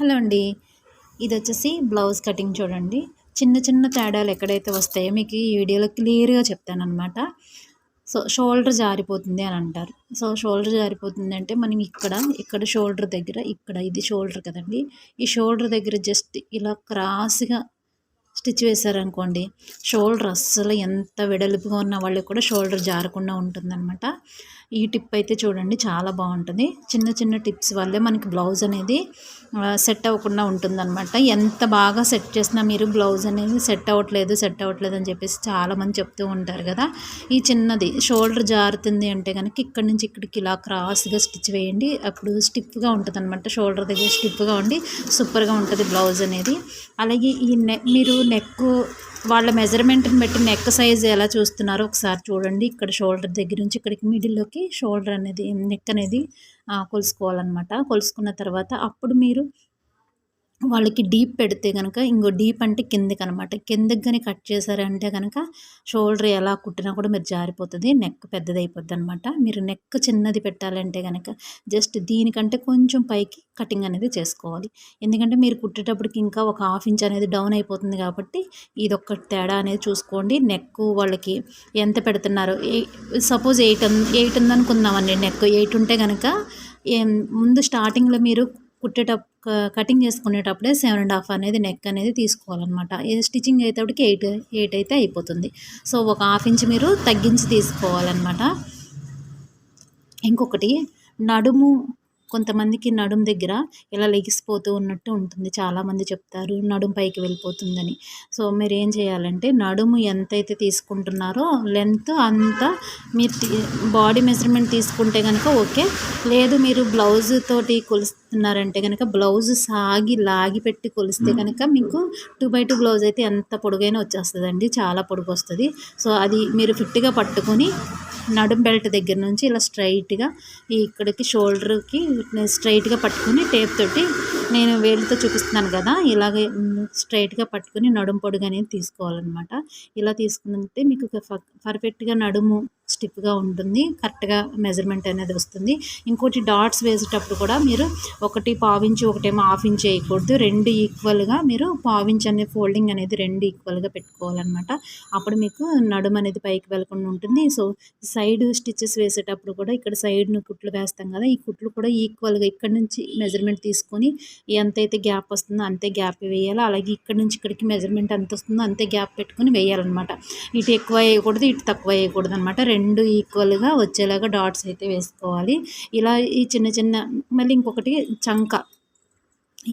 Hello అండి. ఇదొచ్చేసి blouse cutting చూడండి. చిన్న చిన్న తేడాలు ఎక్కడైతే వస్తాయో మీకు ఈ వీడియోలో క్లియర్‌గా చెప్తాననమాట. షోల్డర్ జారిపోతుంది అని అంటారు. షోల్డర్ జారిపోతుంది అంటే మనం ఇక్కడ షోల్డర్ దగ్గర ఇది షోల్డర్ కదండీ! ఈ షోల్డర్ దగ్గర జస్ట్ ఇలా క్రాస్‌గా స్టిచ్ వేశారనుకోండి, షోల్డర్ అస్సలు ఎంత వెడల్పుగా ఉన్న వాళ్ళకి కూడా షోల్డర్ జారకుండా ఉంటుందనమాట. ఈ టిప్ అయితే చూడండి చాలా బావుంటది. చిన్న చిన్న టిప్స్ వల్లే మనకి బ్లౌజ్ అనేది సెట్ అవ్వకుండా ఉంటుందనమాట. ఎంత బాగా సెట్ చేసినా మీరు బ్లౌజ్ అనేది సెట్ అవ్వట్లేదు అని చెప్పేసి చాలామంది చెప్తూ ఉంటారు కదా! ఈ చిన్నది షోల్డర్ జారుతుంది అంటే గనక ఇక్కడి నుంచి ఇక్కడికి ఇలా క్రాస్‌గా స్టిచ్ వేయండి. అప్పుడు స్టిఫ్‌గా ఉంటదనమాట. షోల్డర్ దగ్గర స్టిఫ్‌గా ఉండి సూపర్‌గా ఉంటది బ్లౌజ్ అనేది. అలాగే మీరు నెక్కు వాళ్ళ మెజర్మెంట్‌ని బట్టి నెక్ సైజ్ ఎలా చూస్తున్నారో ఒకసారి చూడండి. ఇక్కడ షోల్డర్ దగ్గర నుంచి ఇక్కడికి మిడిల్‌లోకి షోల్డర్ అనేది నెక్ అనేది కొలుసుకోవాలనమాట. కొలుసుకున్న తర్వాత అప్పుడు మీరు వాళ్ళకి డీప్ పెడితే గనక డీప్ అంటే కిందకనమాట. కిందకి గాని కట్ చేశారంటే గనక షోల్డర్ ఎలా కుట్టినా కూడా మీరు జారిపోతది. నెక్ పెద్దదయిపోద్దనమాట. మీరు నెక్ చిన్నది పెట్టాలంటే గనక జస్ట్ దీనికంటే కొంచెం పైకి కటింగ్ అనేది చేసుకోవాలి. ఎందుకంటే మీరు కుట్టేటప్పటికి ఇంకా ఒక హాఫ్ ఇంచ్ అనేది డౌన్ అయిపోతుంది కాబట్టి ఇదొక్క తేడా అనేది చూసుకోండి. నెక్ వాళ్ళకి ఎంత పెడుతున్నారో సపోజ్ 8 ఉందనుకుందామండి నెక్. 8 ఉంటే గనక ముందు స్టార్టింగ్‌లో మీరు కటింగ్ చేసుకునేటప్పుడే 7½ అనేది నెక్ అనేది తీసుకోవాలన్నమాట. స్టిచ్చింగ్ అయ్యేటప్పటికి 8 అయితే అయిపోతుంది. ఒక హాఫ్ ఇంచ్ మీరు తగ్గించి తీసుకోవాలన్నమాట. ఇంకొకటి నడుము, కొంతమందికి నడుము దగ్గర ఇలా లెగిసిపోతూ ఉన్నట్టు ఉంటుంది. చాలామంది చెప్తారు నడుము పైకి వెళ్ళిపోతుందని. మీరేం చేయాలంటే నడుము ఎంతైతే తీసుకుంటున్నారో లెంత్ అంత మీరు బాడీ మెజర్మెంట్ తీసుకుంటే కనుక ఓకే. లేదు మీరు బ్లౌజ్ తోటి కొలుస్తున్నారంటే కనుక బ్లౌజ్ లాగి పెట్టి కొలిస్తే కనుక మీకు 2x2 బ్లౌజ్ అయితే ఎంత పొడుగైనా వచ్చేస్తుందండి. చాలా పొడుగు వస్తుంది. అది మీరు ఫిట్గా పట్టుకొని నడుం బెల్ట్ దగ్గర నుంచి ఇలా స్ట్రైట్‌గా ఇక్కడికి షోల్డర్‌కి స్ట్రైట్‌గా పట్టుకొని టేప్ తోటి నేను వేలుతో చూపిస్తున్నాను కదా! ఇలాగే స్ట్రైట్‌గా పట్టుకొని నడుం పొడుగు అనేది తీసుకోవాలన్నమాట. ఇలా తీసుకుంటే మీకు పర్ఫెక్ట్‌గా నడుము స్టిఫ్‌గా ఉంటుంది. కరెక్ట్‌గా మెజర్మెంట్ అనేది వస్తుంది. ఇంకోటి డాట్స్ వేసేటప్పుడు కూడా మీరు ఒకటి పావించి ఒకటేమో హాఫ్ ఇంచ్ వేయకూడదు. 2 ఈక్వల్‌గా మీరు పావించ్ అనే ఫోల్డింగ్ అనేది 2 ఈక్వల్‌గా పెట్టుకోవాలన్నమాట. అప్పుడు మీకు నడుము అనేది పైకి వెళ్ళకుండా ఉంటుంది. సైడ్ స్టిచెస్ వేసేటప్పుడు కూడా ఇక్కడ సైడ్‌ను కుట్లు వేస్తాం కదా! ఈ కుట్లు కూడా ఈక్వల్‌గా ఇక్కడి నుంచి మెజర్మెంట్ తీసుకొని ఎంతైతే గ్యాప్ వస్తుందో అంతే గ్యాప్ వేయాలి. అలాగే ఇక్కడి నుంచి ఇక్కడికి మెజర్మెంట్ ఎంత వస్తుందో అంతే గ్యాప్ పెట్టుకొని వేయాలన్నమాట. ఇటు ఎక్కువ వేయకూడదు, ఇటు తక్కువ వేయకూడదు అనమాట. 2 ఈక్వల్‌గా వచ్చేలాగా డాట్స్ అయితే వేసుకోవాలి. ఇలా ఈ చిన్న చిన్న మళ్ళీ ఇంకొకటి చంక